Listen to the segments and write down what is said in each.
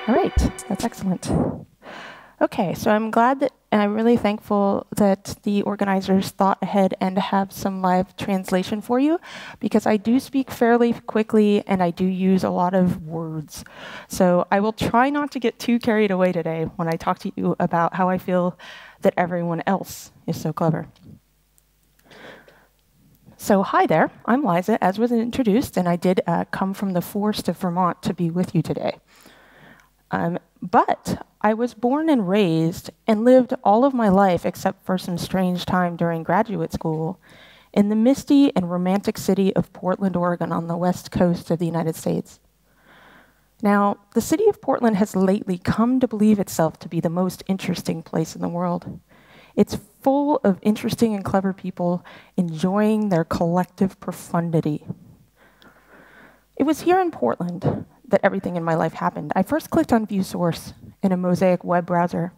All right, that's excellent. Okay, so I'm glad that, and I'm really thankful that the organizers thought ahead and have some live translation for you, because I do speak fairly quickly and I do use a lot of words. So I will try not to get too carried away today when I talk to you about how I feel that everyone else is so clever. So hi there, I'm Lyza, as was introduced, and I did come from the forest of Vermont to be with you today. But I was born and raised and lived all of my life, except for some strange time during graduate school, in the misty and romantic city of Portland, Oregon, on the west coast of the United States. Now, the city of Portland has lately come to believe itself to be the most interesting place in the world. It's full of interesting and clever people enjoying their collective profundity. It was here in Portland that everything in my life happened. I first clicked on View Source in a Mosaic web browser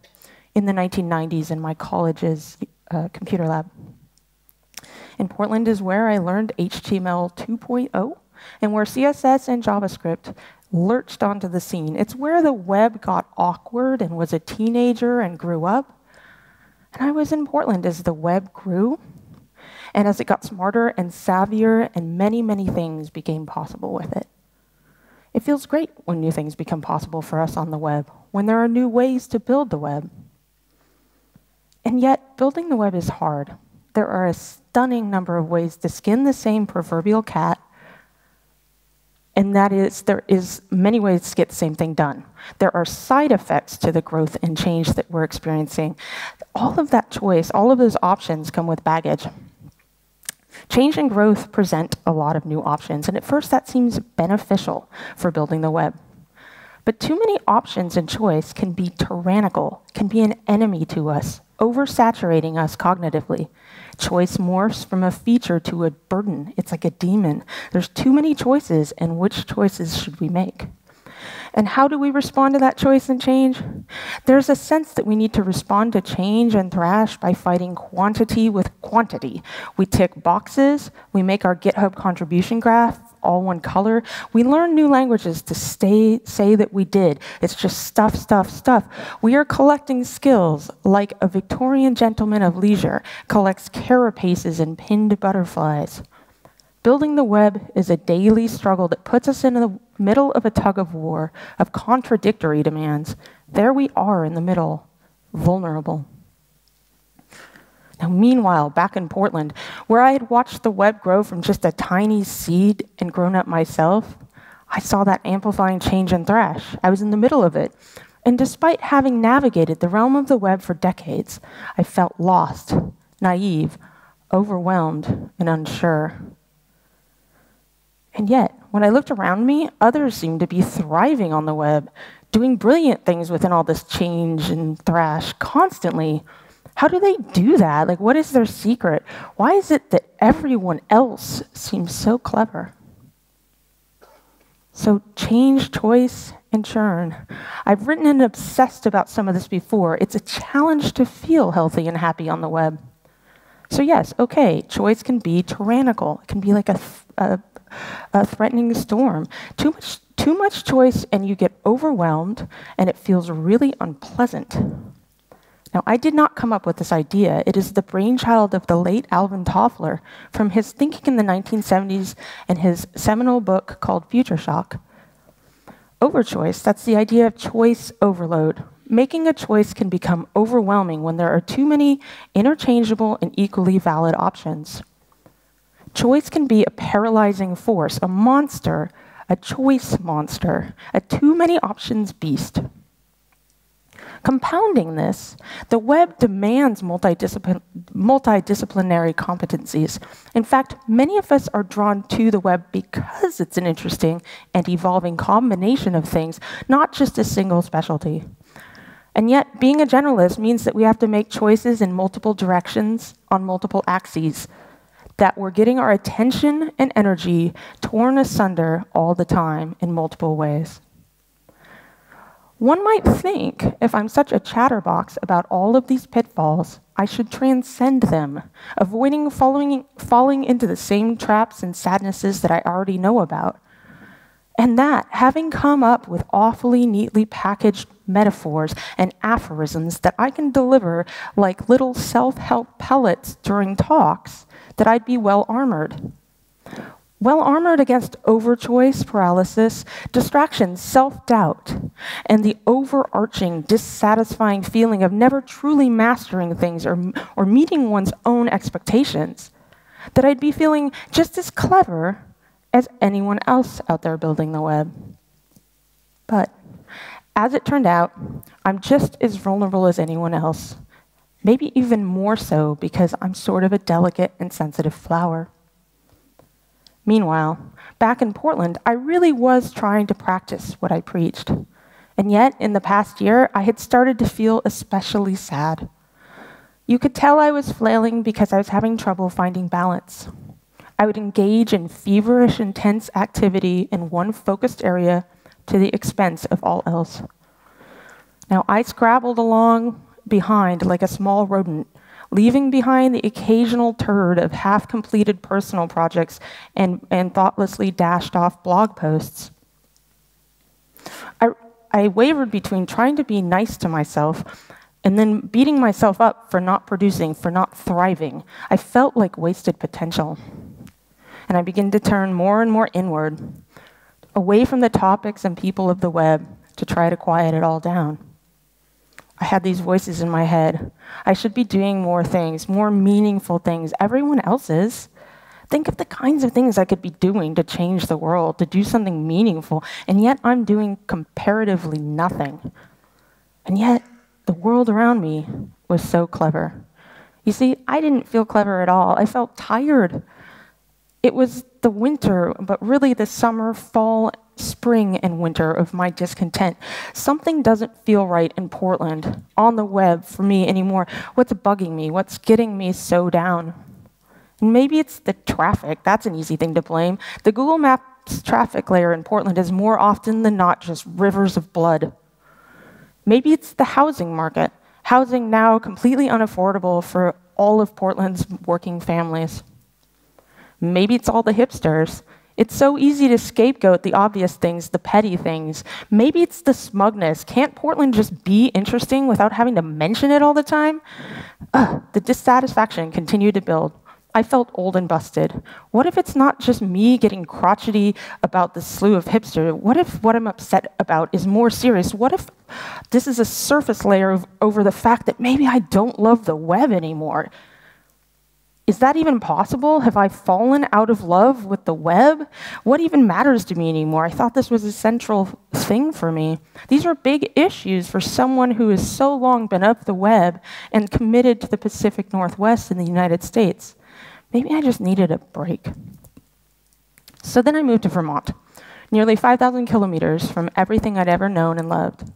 in the 1990s in my college's computer lab. And Portland is where I learned HTML 2.0 and where CSS and JavaScript lurched onto the scene. It's where the web got awkward and was a teenager and grew up. And I was in Portland as the web grew and as it got smarter and savvier and many, many things became possible with it. It feels great when new things become possible for us on the web, when there are new ways to build the web. And yet, building the web is hard. There are a stunning number of ways to skin the same proverbial cat, and that is, there is many ways to get the same thing done. There are side effects to the growth and change that we're experiencing. All of that choice, all of those options come with baggage. Change and growth present a lot of new options, and at first that seems beneficial for building the web. But too many options and choice can be tyrannical, can be an enemy to us, oversaturating us cognitively. Choice morphs from a feature to a burden. It's like a demon. There's too many choices, and which choices should we make? And how do we respond to that choice and change? There's a sense that we need to respond to change and thrash by fighting quantity with quantity. We tick boxes, we make our GitHub contribution graph all one color. We learn new languages to say that we did. It's just stuff, stuff, stuff. We are collecting skills like a Victorian gentleman of leisure collects carapaces and pinned butterflies. Building the web is a daily struggle that puts us in the middle of a tug of war of contradictory demands. There we are in the middle, vulnerable. Now, meanwhile, back in Portland, where I had watched the web grow from just a tiny seed and grown up myself, I saw that amplifying change and thrash. I was in the middle of it. And despite having navigated the realm of the web for decades, I felt lost, naive, overwhelmed, and unsure. And yet, when I looked around me, others seemed to be thriving on the web, doing brilliant things within all this change and thrash constantly. How do they do that? Like, what is their secret? Why is it that everyone else seems so clever? So change, choice, and churn. I've written and obsessed about some of this before. It's a challenge to feel healthy and happy on the web. So yes, okay, choice can be tyrannical. It can be like a threatening storm. Too much choice and you get overwhelmed and it feels really unpleasant. Now, I did not come up with this idea. It is the brainchild of the late Alvin Toffler from his thinking in the 1970s and his seminal book called Future Shock. Overchoice, that's the idea of choice overload. Making a choice can become overwhelming when there are too many interchangeable and equally valid options. Choice can be a paralyzing force, a monster, a choice monster, a too many options beast. Compounding this, the web demands multidisciplinary competencies. In fact, many of us are drawn to the web because it's an interesting and evolving combination of things, not just a single specialty. And yet, being a generalist means that we have to make choices in multiple directions on multiple axes, that we're getting our attention and energy torn asunder all the time in multiple ways. One might think, if I'm such a chatterbox about all of these pitfalls, I should transcend them, avoiding falling into the same traps and sadnesses that I already know about. And that, having come up with awfully neatly packaged metaphors and aphorisms that I can deliver like little self-help pellets during talks, that I'd be well-armored. Well-armored against overchoice paralysis, distractions, self-doubt, and the overarching, dissatisfying feeling of never truly mastering things or meeting one's own expectations. That I'd be feeling just as clever as anyone else out there building the web. But as it turned out, I'm just as vulnerable as anyone else. Maybe even more so because I'm sort of a delicate and sensitive flower. Meanwhile, back in Portland, I really was trying to practice what I preached. And yet, in the past year, I had started to feel especially sad. You could tell I was flailing because I was having trouble finding balance. I would engage in feverish, intense activity in one focused area to the expense of all else. Now, I scrabbled along behind like a small rodent, leaving behind the occasional turd of half-completed personal projects and thoughtlessly dashed off blog posts. I wavered between trying to be nice to myself and then beating myself up for not producing, for not thriving. I felt like wasted potential. And I began to turn more and more inward, away from the topics and people of the web to try to quiet it all down. I had these voices in my head. I should be doing more things, more meaningful things. Everyone else is. Think of the kinds of things I could be doing to change the world, to do something meaningful, and yet I'm doing comparatively nothing. And yet, the world around me was so clever. You see, I didn't feel clever at all. I felt tired. It was the winter, but really the summer, fall, spring, and winter of my discontent. Something doesn't feel right in Portland, on the web, for me anymore. What's bugging me? What's getting me so down? And maybe it's the traffic. That's an easy thing to blame. The Google Maps traffic layer in Portland is more often than not just rivers of blood. Maybe it's the housing market. Housing now completely unaffordable for all of Portland's working families. Maybe it's all the hipsters. It's so easy to scapegoat the obvious things, the petty things. Maybe it's the smugness. Can't Portland just be interesting without having to mention it all the time? The dissatisfaction continued to build. I felt old and busted. What if it's not just me getting crotchety about the slew of hipsters? What if what I'm upset about is more serious? What if this is a surface layer over the fact that maybe I don't love the web anymore? Is that even possible? Have I fallen out of love with the web? What even matters to me anymore? I thought this was a central thing for me. These are big issues for someone who has so long been up the web and committed to the Pacific Northwest in the United States. Maybe I just needed a break. So then I moved to Vermont, nearly 5,000 kilometers from everything I'd ever known and loved.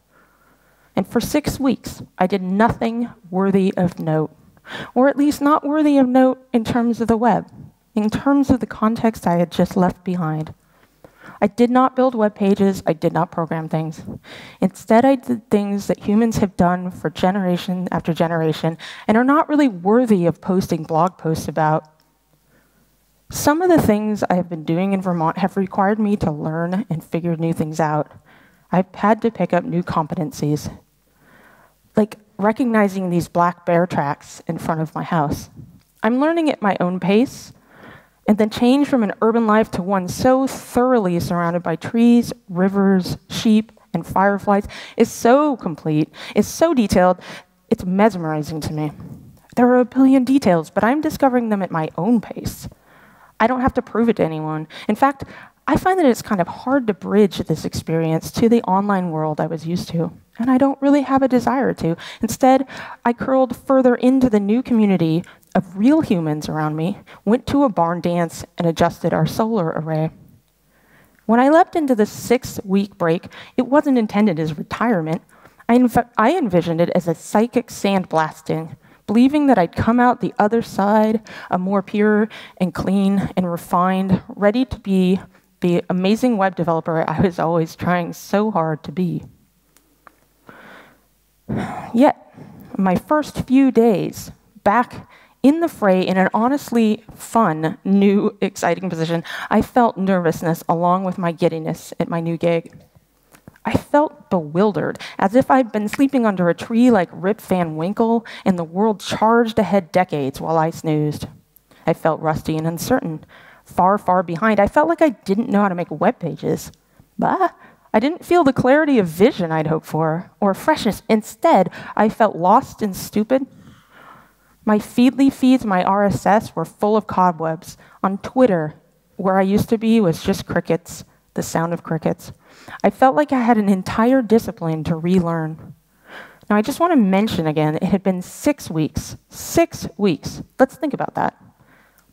And for 6 weeks, I did nothing worthy of note. Or at least not worthy of note in terms of the web, in terms of the context I had just left behind. I did not build web pages, I did not program things. Instead, I did things that humans have done for generation after generation and are not really worthy of posting blog posts about. Some of the things I have been doing in Vermont have required me to learn and figure new things out. I've had to pick up new competencies, like recognizing these black bear tracks in front of my house. I'm learning at my own pace, and the change from an urban life to one so thoroughly surrounded by trees, rivers, sheep, and fireflies is so complete, is so detailed, it's mesmerizing to me. There are a billion details, but I'm discovering them at my own pace. I don't have to prove it to anyone. In fact, I find that it's kind of hard to bridge this experience to the online world I was used to, and I don't really have a desire to. Instead, I curled further into the new community of real humans around me, went to a barn dance, and adjusted our solar array. When I leapt into the 6-week break, it wasn't intended as retirement. I envisioned it as a psychic sandblasting, believing that I'd come out the other side, a more pure and clean and refined, ready to be the amazing web developer I was always trying so hard to be. Yet, my first few days back In the fray, in an honestly fun, new, exciting position, I felt nervousness along with my giddiness at my new gig. I felt bewildered, as if I'd been sleeping under a tree like Rip Van Winkle and the world charged ahead decades while I snoozed. I felt rusty and uncertain, far, far behind. I felt like I didn't know how to make web pages. But I didn't feel the clarity of vision I'd hoped for, or freshness. Instead, I felt lost and stupid. My Feedly feeds, my RSS, were full of cobwebs. On Twitter, where I used to be, was just crickets, the sound of crickets. I felt like I had an entire discipline to relearn. Now, I just want to mention again, it had been 6 weeks. 6 weeks. Let's think about that.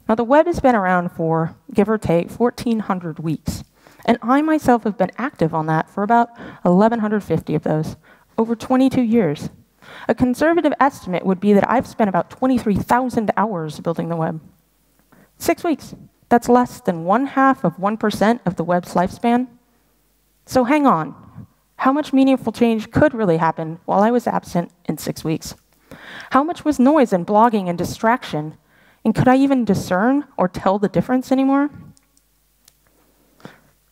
Now, the web has been around for, give or take, 1,400 weeks. And I myself have been active on that for about 1,150 of those, over 22 years. A conservative estimate would be that I've spent about 23,000 hours building the web. 6 weeks. That's less than 0.5% of the web's lifespan. So hang on. How much meaningful change could really happen while I was absent in 6 weeks? How much was noise and blogging and distraction? And could I even discern or tell the difference anymore?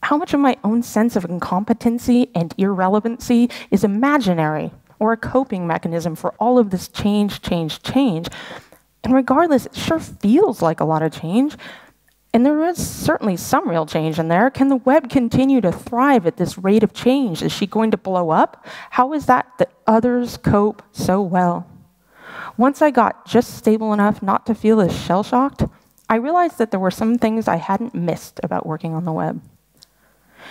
How much of my own sense of incompetency and irrelevancy is imaginary or a coping mechanism for all of this change? And regardless, it sure feels like a lot of change. And there is certainly some real change in there. Can the web continue to thrive at this rate of change? Is she going to blow up? How is that others cope so well? Once I got just stable enough not to feel as shell-shocked, I realized that there were some things I hadn't missed about working on the web.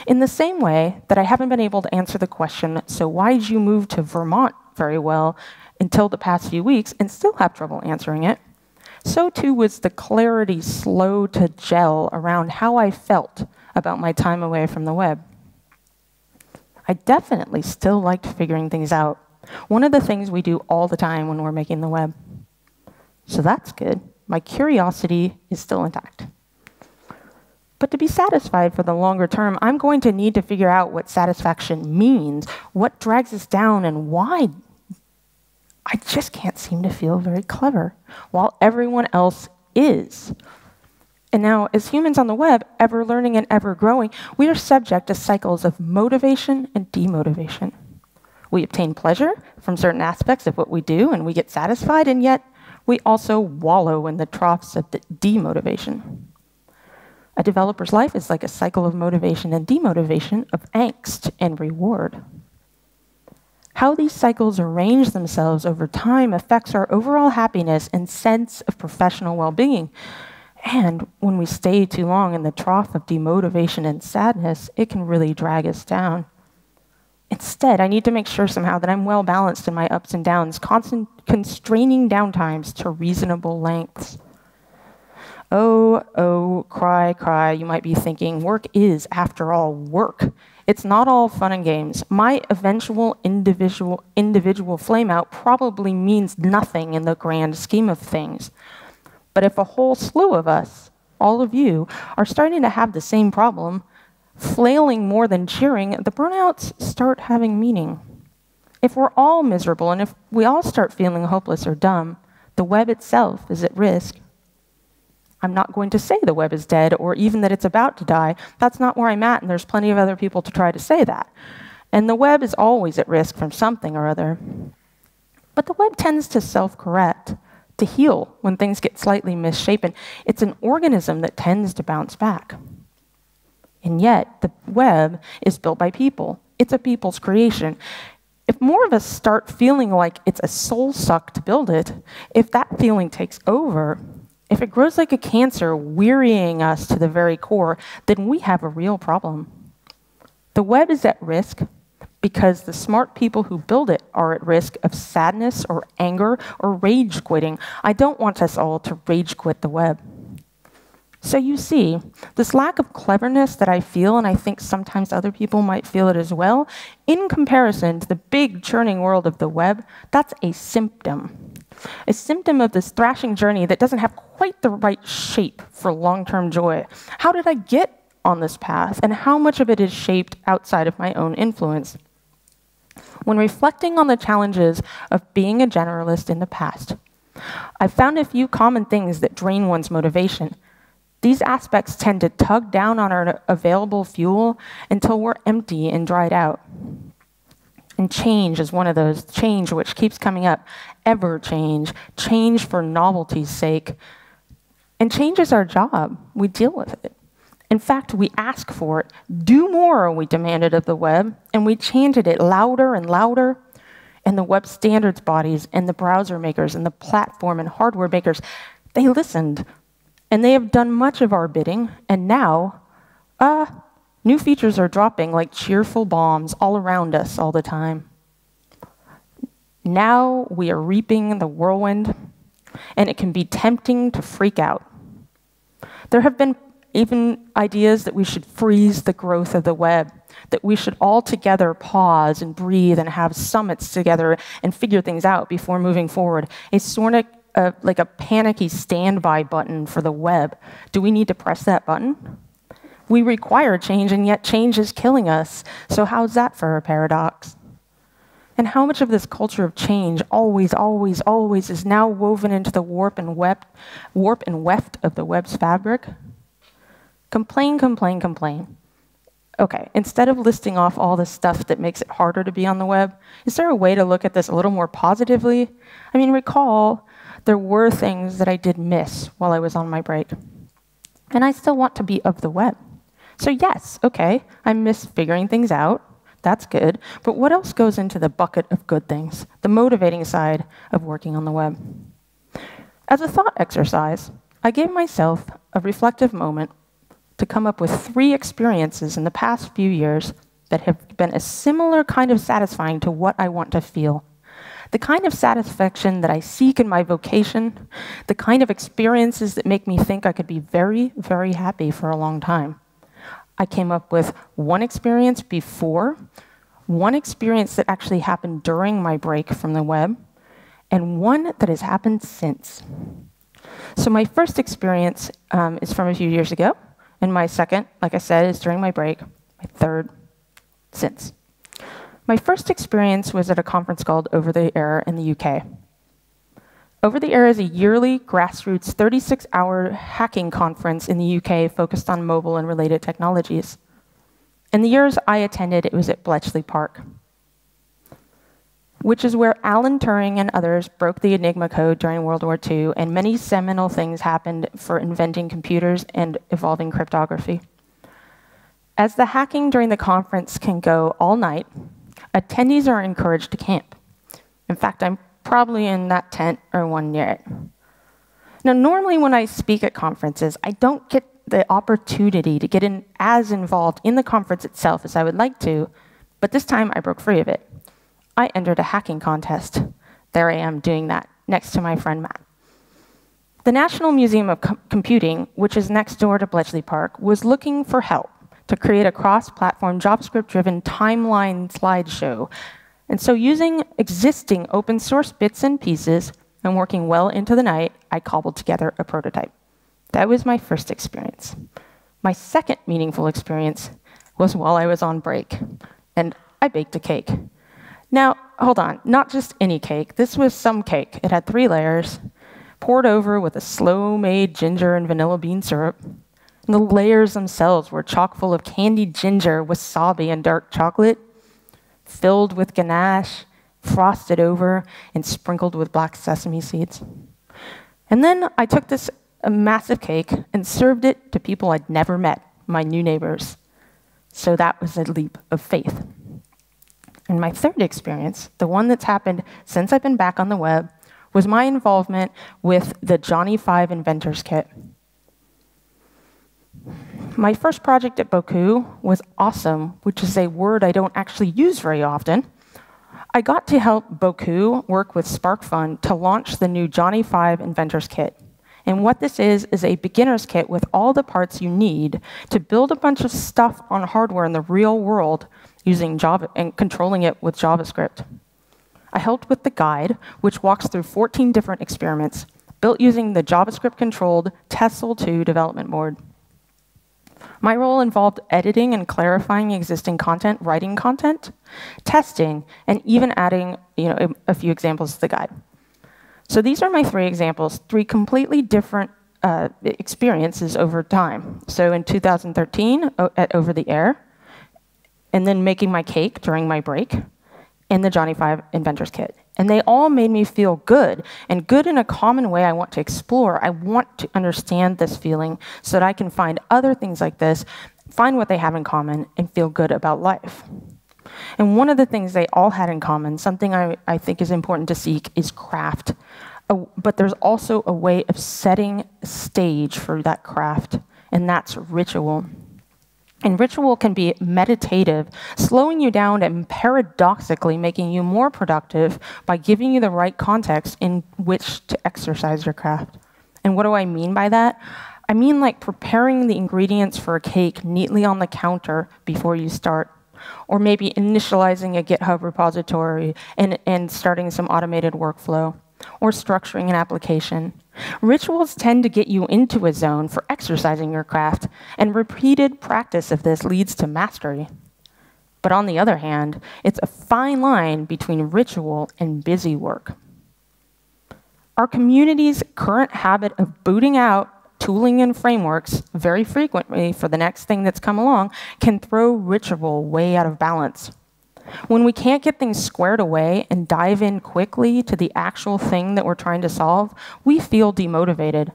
In the same way that I haven't been able to answer the question, so why did you move to Vermont very well until the past few weeks and still have trouble answering it, so too was the clarity slow to gel around how I felt about my time away from the web. I definitely still liked figuring things out. One of the things we do all the time when we're making the web. So that's good. My curiosity is still intact. But to be satisfied for the longer term, I'm going to need to figure out what satisfaction means, what drags us down, and why. I just can't seem to feel very clever, while everyone else is. And now, as humans on the web, ever learning and ever growing, we are subject to cycles of motivation and demotivation. We obtain pleasure from certain aspects of what we do, and we get satisfied, and yet we also wallow in the troughs of the demotivation. A developer's life is like a cycle of motivation and demotivation, of angst and reward. How these cycles arrange themselves over time affects our overall happiness and sense of professional well-being. And when we stay too long in the trough of demotivation and sadness, it can really drag us down. Instead, I need to make sure somehow that I'm well balanced in my ups and downs, constraining downtimes to reasonable lengths. Oh, cry, cry, you might be thinking, work is, after all, work. It's not all fun and games. My eventual individual flameout probably means nothing in the grand scheme of things. But if a whole slew of us, all of you, are starting to have the same problem, flailing more than cheering, the burnouts start having meaning. If we're all miserable and if we all start feeling hopeless or dumb, the web itself is at risk. I'm not going to say the web is dead or even that it's about to die. That's not where I'm at, and there's plenty of other people to try to say that. And the web is always at risk from something or other. But the web tends to self-correct, to heal when things get slightly misshapen. It's an organism that tends to bounce back. And yet, the web is built by people. It's a people's creation. If more of us start feeling like it's a soul suck to build it, if that feeling takes over, if it grows like a cancer, wearying us to the very core, then we have a real problem. The web is at risk because the smart people who build it are at risk of sadness or anger or rage quitting. I don't want us all to rage quit the web. So you see, this lack of cleverness that I feel, and I think sometimes other people might feel it as well, in comparison to the big churning world of the web, that's a symptom. A symptom of this thrashing journey that doesn't have quite the right shape for long-term joy. How did I get on this path, and how much of it is shaped outside of my own influence? When reflecting on the challenges of being a generalist in the past, I've found a few common things that drain one's motivation. These aspects tend to tug down on our available fuel until we're empty and dried out. And change is one of those. Change, which keeps coming up. Ever change. Change for novelty's sake. And change is our job. We deal with it. In fact, we ask for it. Do more, we demanded of the web, and we chanted it louder and louder. And the web standards bodies and the browser makers and the platform and hardware makers, they listened. And they have done much of our bidding, and now, new features are dropping like cheerful bombs all around us all the time. Now we are reaping the whirlwind, and it can be tempting to freak out. There have been even ideas that we should freeze the growth of the web, that we should all together pause and breathe and have summits together and figure things out before moving forward. A sort of like a panicky standby button for the web. Do we need to press that button? We require change, and yet change is killing us. So how's that for a paradox? And how much of this culture of change, always, always, always, is now woven into the warp and weft of the web's fabric? Complain, complain, complain. Okay, instead of listing off all the stuff that makes it harder to be on the web, is there a way to look at this a little more positively? I mean, recall, there were things that I did miss while I was on my break. And I still want to be of the web. So yes, okay, I miss figuring things out. That's good. But what else goes into the bucket of good things, the motivating side of working on the web? As a thought exercise, I gave myself a reflective moment to come up with 3 experiences in the past few years that have been a similar kind of satisfying to what I want to feel. The kind of satisfaction that I seek in my vocation, the kind of experiences that make me think I could be very, very happy for a long time. I came up with one experience before, one experience that actually happened during my break from the web, and one that has happened since. So my first experience is from a few years ago, and my second, like I said, is during my break, my third since. My first experience was at a conference called Over the Air in the UK. Over the Air is a yearly grassroots 36-hour hacking conference in the UK focused on mobile and related technologies. In the years I attended, it was at Bletchley Park, which is where Alan Turing and others broke the Enigma code during World War II, and many seminal things happened for inventing computers and evolving cryptography. As the hacking during the conference can go all night, attendees are encouraged to camp. In fact, I'm probably in that tent or one near it. Now, normally when I speak at conferences, I don't get the opportunity to get as involved in the conference itself as I would like to, but this time I broke free of it. I entered a hacking contest. There I am doing that next to my friend Matt. The National Museum of Computing, which is next door to Bletchley Park, was looking for help to create a cross-platform JavaScript-driven timeline slideshow. And so using existing open source bits and pieces and working well into the night, I cobbled together a prototype. That was my first experience. My second meaningful experience was while I was on break, and I baked a cake. Now, hold on, not just any cake. This was some cake. It had 3 layers, poured over with a slow-made ginger and vanilla bean syrup. And the layers themselves were chock full of candied ginger, wasabi, and dark chocolate, filled with ganache, frosted over, and sprinkled with black sesame seeds. And then I took this massive cake and served it to people I'd never met, my new neighbors. So that was a leap of faith. And my third experience, the one that's happened since I've been back on the web, was my involvement with the Johnny 5 Inventors Kit. My first project at Boku was awesome, which is a word I don't actually use very often. I got to help Boku work with SparkFun to launch the new Johnny 5 Inventors Kit. And what this is a beginner's kit with all the parts you need to build a bunch of stuff on hardware in the real world using Java and controlling it with JavaScript. I helped with the guide, which walks through 14 different experiments, built using the JavaScript-controlled Tessel 2 development board. My role involved editing and clarifying existing content, writing content, testing, and even adding a few examples to the guide. So these are my three examples, three completely different experiences over time. So in 2013, at Over the Air, and then making my cake during my break, and the Johnny 5 Inventors Kit. And they all made me feel good, and good in a common way I want to explore. I want to understand this feeling so that I can find other things like this, find what they have in common, and feel good about life. And one of the things they all had in common, something I think is important to seek, is craft. But there's also a way of setting a stage for that craft, and that's ritual. And ritual can be meditative, slowing you down and paradoxically making you more productive by giving you the right context in which to exercise your craft. And what do I mean by that? I mean like preparing the ingredients for a cake neatly on the counter before you start, or maybe initializing a GitHub repository and starting some automated workflow, or structuring an application. Rituals tend to get you into a zone for exercising your craft, and repeated practice of this leads to mastery. But on the other hand, it's a fine line between ritual and busy work. Our community's current habit of booting out tooling and frameworks very frequently for the next thing that's come along can throw ritual way out of balance. When we can't get things squared away and dive in quickly to the actual thing that we're trying to solve, we feel demotivated.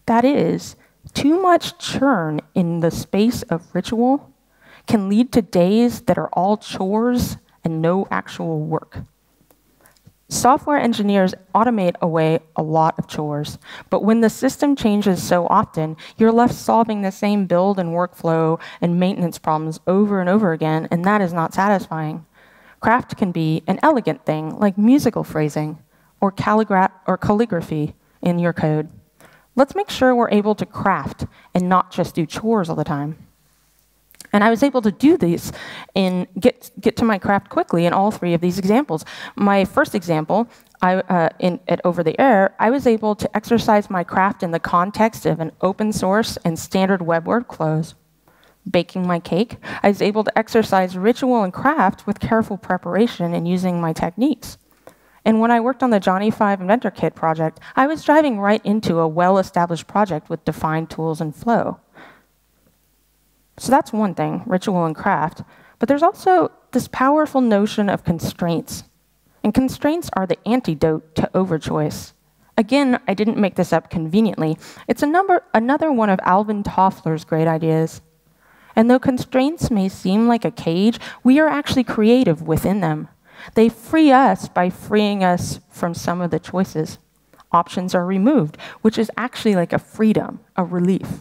That is, too much churn in the space of ritual can lead to days that are all chores and no actual work. Software engineers automate away a lot of chores, but when the system changes so often, you're left solving the same build and workflow and maintenance problems over and over again, and that is not satisfying. Craft can be an elegant thing, like musical phrasing or calligraphy in your code. Let's make sure we're able to craft and not just do chores all the time. And I was able to do these and get to my craft quickly in all three of these examples. My first example, at Over the Air, I was able to exercise my craft in the context of an open source and standard web workflows. Baking my cake, I was able to exercise ritual and craft with careful preparation and using my techniques. And when I worked on the Johnny 5 Inventor Kit project, I was driving right into a well-established project with defined tools and flow. So that's one thing, ritual and craft. But there's also this powerful notion of constraints. And constraints are the antidote to overchoice. Again, I didn't make this up conveniently. It's another one of Alvin Toffler's great ideas. And though constraints may seem like a cage, we are actually creative within them. They free us by freeing us from some of the choices. Options are removed, which is actually like a freedom, a relief.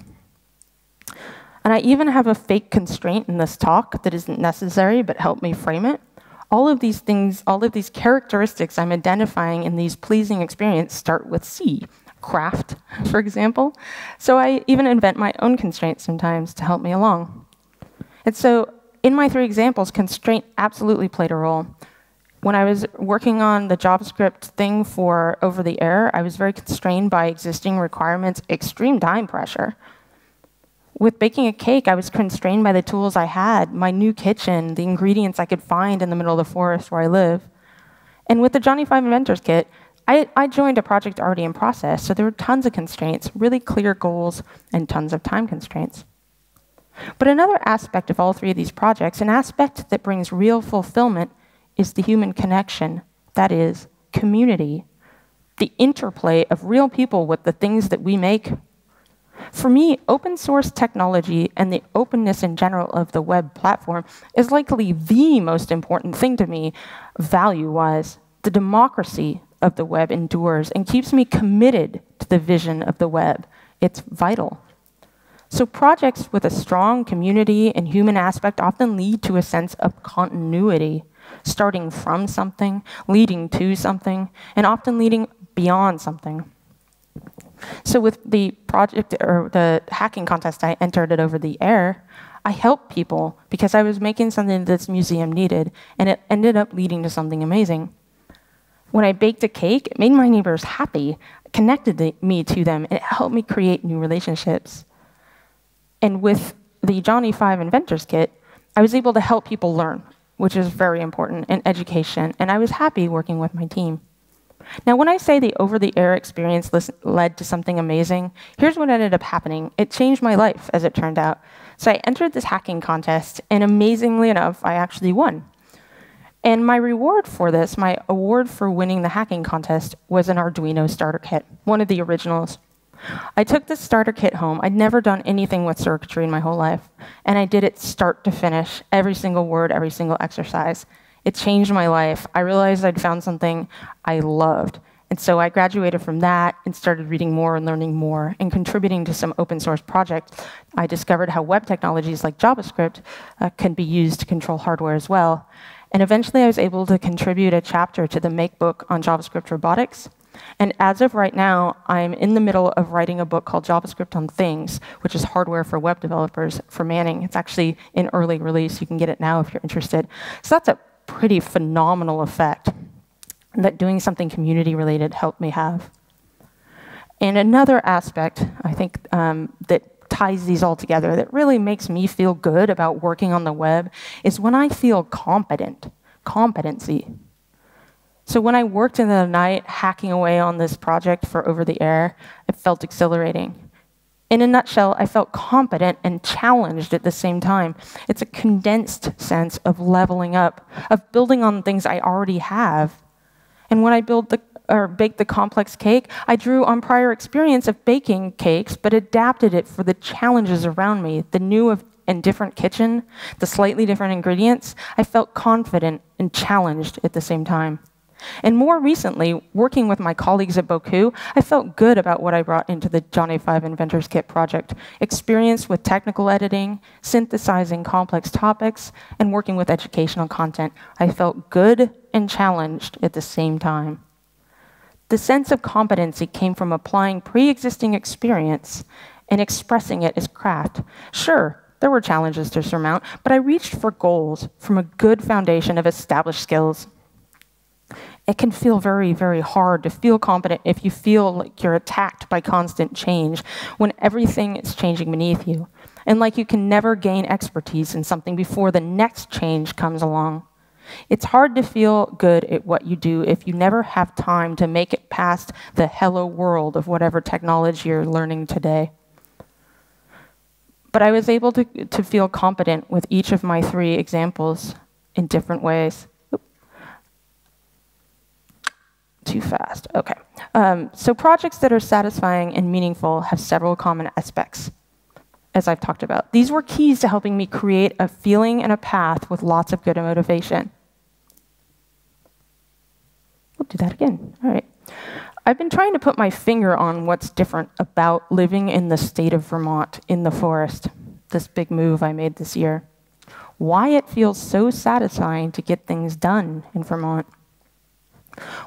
And I even have a fake constraint in this talk that isn't necessary, but helped me frame it. All of these things, all of these characteristics I'm identifying in these pleasing experiences start with C, craft, for example. So I even invent my own constraints sometimes to help me along. And so in my three examples, constraint absolutely played a role. When I was working on the JavaScript thing for Over the Air, I was very constrained by existing requirements, extreme time pressure. With baking a cake, I was constrained by the tools I had, my new kitchen, the ingredients I could find in the middle of the forest where I live. And with the Johnny 5 Inventors Kit, I joined a project already in process, so there were tons of constraints, really clear goals, and tons of time constraints. But another aspect of all three of these projects, an aspect that brings real fulfillment, is the human connection, that is, community, the interplay of real people with the things that we make. For me, open source technology and the openness in general of the web platform is likely the most important thing to me, value-wise. The democracy of the web endures and keeps me committed to the vision of the web. It's vital. So projects with a strong community and human aspect often lead to a sense of continuity, starting from something, leading to something, and often leading beyond something. So with the project or the hacking contest I entered at Over the Air, I helped people because I was making something this museum needed, and it ended up leading to something amazing. When I baked a cake, it made my neighbors happy, connected me to them, and it helped me create new relationships. And with the Johnny 5 Inventors Kit, I was able to help people learn, which is very important, in education, and I was happy working with my team. Now, when I say the over-the-air experience led to something amazing, here's what ended up happening. It changed my life, as it turned out. So I entered this hacking contest, and amazingly enough, I actually won. And my reward for this, my award for winning the hacking contest, was an Arduino starter kit, one of the originals. I took this starter kit home. I'd never done anything with circuitry in my whole life, and I did it start to finish, every single word, every single exercise. It changed my life. I realized I'd found something I loved. And so I graduated from that and started reading more and learning more and contributing to some open source projects. I discovered how web technologies like JavaScript can be used to control hardware as well. And eventually I was able to contribute a chapter to the Make book on JavaScript robotics. And as of right now, I'm in the middle of writing a book called JavaScript on Things, which is hardware for web developers for Manning. It's actually in early release. You can get it now if you're interested. So that's a pretty phenomenal effect that doing something community-related helped me have. And another aspect, I think, that ties these all together, that really makes me feel good about working on the web, is when I feel competency. So when I worked in the night hacking away on this project for over-the-air, it felt exhilarating. In a nutshell, I felt competent and challenged at the same time. It's a condensed sense of leveling up, of building on things I already have. And when I baked the complex cake, I drew on prior experience of baking cakes, but adapted it for the challenges around me, the new and different kitchen, the slightly different ingredients. I felt confident and challenged at the same time. And more recently, working with my colleagues at Boku, I felt good about what I brought into the Johnny 5 Inventors Kit project. Experience with technical editing, synthesizing complex topics, and working with educational content. I felt good and challenged at the same time. The sense of competency came from applying pre-existing experience and expressing it as craft. Sure, there were challenges to surmount, but I reached for goals from a good foundation of established skills. It can feel very, very hard to feel competent if you feel like you're attacked by constant change, when everything is changing beneath you, and like you can never gain expertise in something before the next change comes along. It's hard to feel good at what you do if you never have time to make it past the hello world of whatever technology you're learning today. But I was able to feel competent with each of my 3 examples in different ways. Too fast, okay. So projects that are satisfying and meaningful have several common aspects, as I've talked about. These were keys to helping me create a feeling and a path with lots of good motivation. We'll do that again, all right. I've been trying to put my finger on what's different about living in the state of Vermont in the forest, this big move I made this year. Why it feels so satisfying to get things done in Vermont.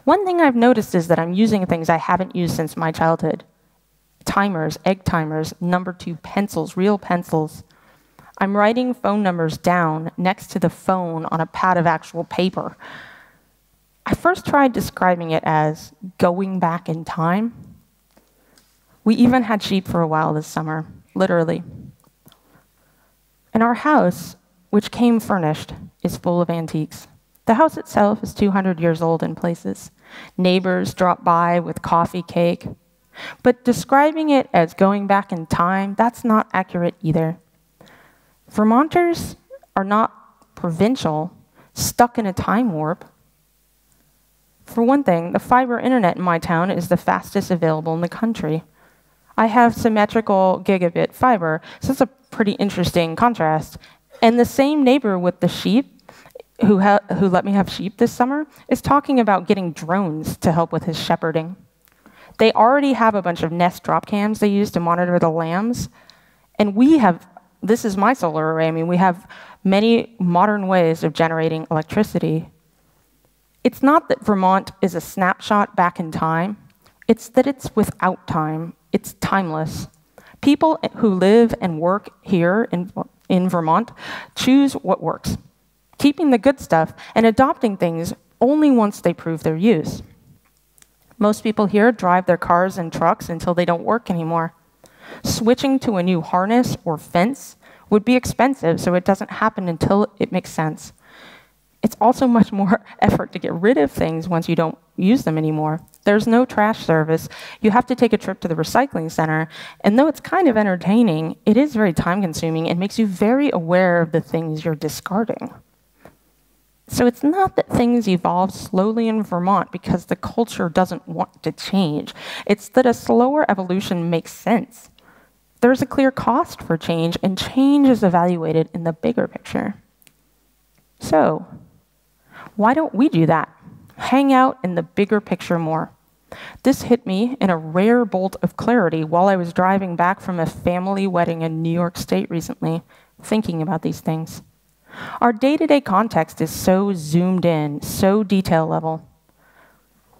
One thing I've noticed is that I'm using things I haven't used since my childhood. Timers, egg timers, number 2 pencils, real pencils. I'm writing phone numbers down next to the phone on a pad of actual paper. I first tried describing it as going back in time. We even had sheep for a while this summer, literally. And our house, which came furnished, is full of antiques. The house itself is 200 years old in places. Neighbors drop by with coffee cake. But describing it as going back in time, that's not accurate either. Vermonters are not provincial, stuck in a time warp. For one thing, the fiber internet in my town is the fastest available in the country. I have symmetrical gigabit fiber, so it's a pretty interesting contrast. And the same neighbor with the sheep, who let me have sheep this summer, is talking about getting drones to help with his shepherding. They already have a bunch of Nest drop cams they use to monitor the lambs. And we have, this is my solar array, I mean, we have many modern ways of generating electricity. It's not that Vermont is a snapshot back in time. It's that it's without time. It's timeless. People who live and work here in Vermont choose what works, keeping the good stuff and adopting things only once they prove their use. Most people here drive their cars and trucks until they don't work anymore. Switching to a new harness or fence would be expensive, so it doesn't happen until it makes sense. It's also much more effort to get rid of things once you don't use them anymore. There's no trash service. You have to take a trip to the recycling center. And though it's kind of entertaining, it is very time-consuming and makes you very aware of the things you're discarding. So it's not that things evolve slowly in Vermont because the culture doesn't want to change. It's that a slower evolution makes sense. There's a clear cost for change, and change is evaluated in the bigger picture. So, why don't we do that? Hang out in the bigger picture more. This hit me in a rare bolt of clarity while I was driving back from a family wedding in New York State recently, thinking about these things. Our day-to-day context is so zoomed in, so detail level.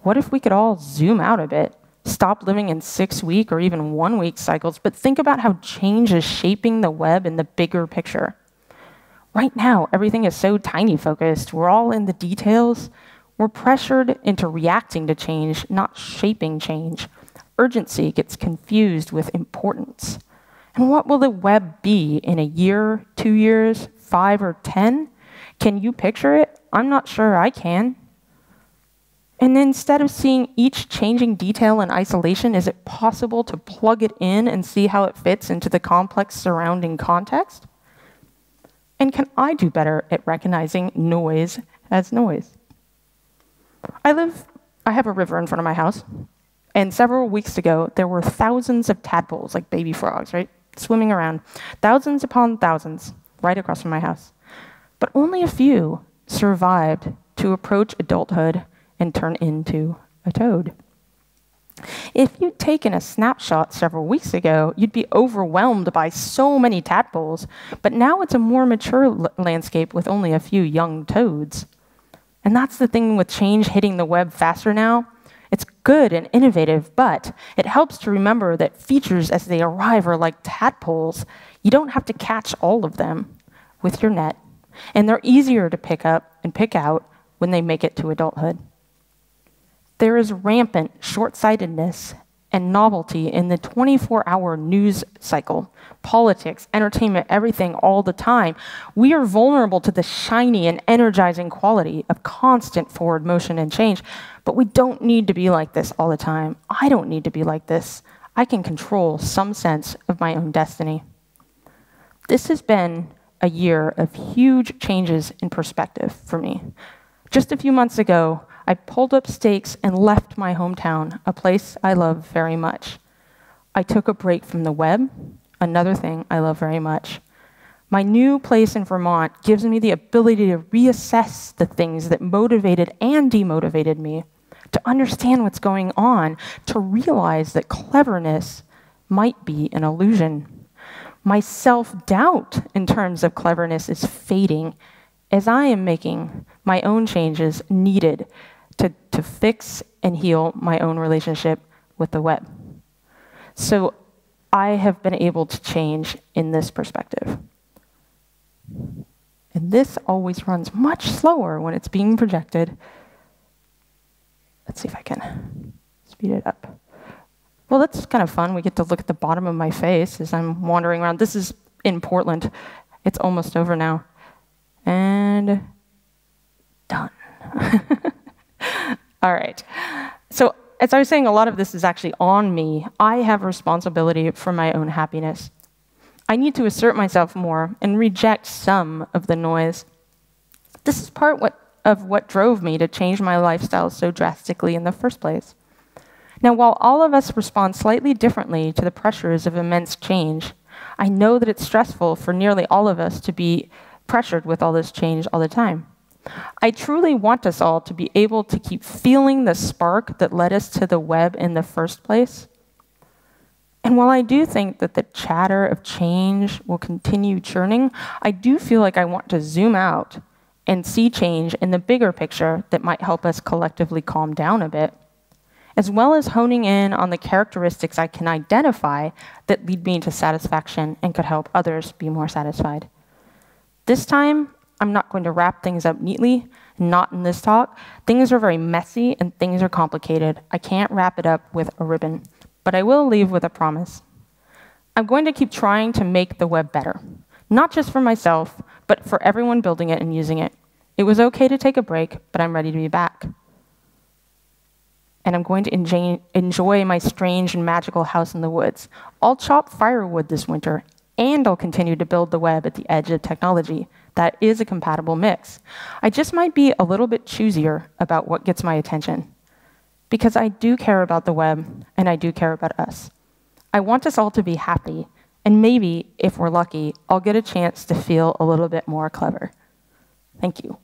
What if we could all zoom out a bit, stop living in 6-week or even 1-week cycles, but think about how change is shaping the web in the bigger picture? Right now, everything is so tiny focused. We're all in the details. We're pressured into reacting to change, not shaping change. Urgency gets confused with importance. And what will the web be in a year, 2 years, 5 or 10? Can you picture it? I'm not sure I can. And instead of seeing each changing detail in isolation, is it possible to plug it in and see how it fits into the complex surrounding context? And can I do better at recognizing noise as noise? I have a river in front of my house, and several weeks ago, there were thousands of tadpoles, like baby frogs, right, swimming around, thousands upon thousands, right across from my house. But only a few survived to approach adulthood and turn into a toad. If you'd taken a snapshot several weeks ago, you'd be overwhelmed by so many tadpoles, but now it's a more mature landscape with only a few young toads. And that's the thing with change hitting the web faster now. It's good and innovative, but it helps to remember that features as they arrive are like tadpoles. You don't have to catch all of them with your net, and they're easier to pick up and pick out when they make it to adulthood. There is rampant short-sightedness and novelty in the 24-hour news cycle, politics, entertainment, everything all the time. We are vulnerable to the shiny and energizing quality of constant forward motion and change, but we don't need to be like this all the time. I don't need to be like this. I can control some sense of my own destiny. This has been a year of huge changes in perspective for me. Just a few months ago, I pulled up stakes and left my hometown, a place I love very much. I took a break from the web, another thing I love very much. My new place in Vermont gives me the ability to reassess the things that motivated and demotivated me, to understand what's going on, to realize that cleverness might be an illusion. My self-doubt in terms of cleverness is fading as I am making my own changes needed to fix and heal my own relationship with the web. So I have been able to change in this perspective. And this always runs much slower when it's being projected. Let's see if I can speed it up. Well, that's kind of fun. We get to look at the bottom of my face as I'm wandering around. This is in Portland. It's almost over now. And done. All right. So as I was saying, a lot of this is actually on me. I have responsibility for my own happiness. I need to assert myself more and reject some of the noise. This is part of what drove me to change my lifestyle so drastically in the first place. Now, while all of us respond slightly differently to the pressures of immense change, I know that it's stressful for nearly all of us to be pressured with all this change all the time. I truly want us all to be able to keep feeling the spark that led us to the web in the first place. And while I do think that the chatter of change will continue churning, I do feel like I want to zoom out and see change in the bigger picture that might help us collectively calm down a bit, as well as honing in on the characteristics I can identify that lead me to satisfaction and could help others be more satisfied. This time, I'm not going to wrap things up neatly, not in this talk. Things are very messy and things are complicated. I can't wrap it up with a ribbon, but I will leave with a promise. I'm going to keep trying to make the web better, not just for myself, but for everyone building it and using it. It was okay to take a break, but I'm ready to be back. and I'm going to enjoy my strange and magical house in the woods. I'll chop firewood this winter, and I'll continue to build the web at the edge of technology. That is a compatible mix. I just might be a little bit choosier about what gets my attention, because I do care about the web, and I do care about us. I want us all to be happy, and maybe, if we're lucky, I'll get a chance to feel a little bit more clever. Thank you.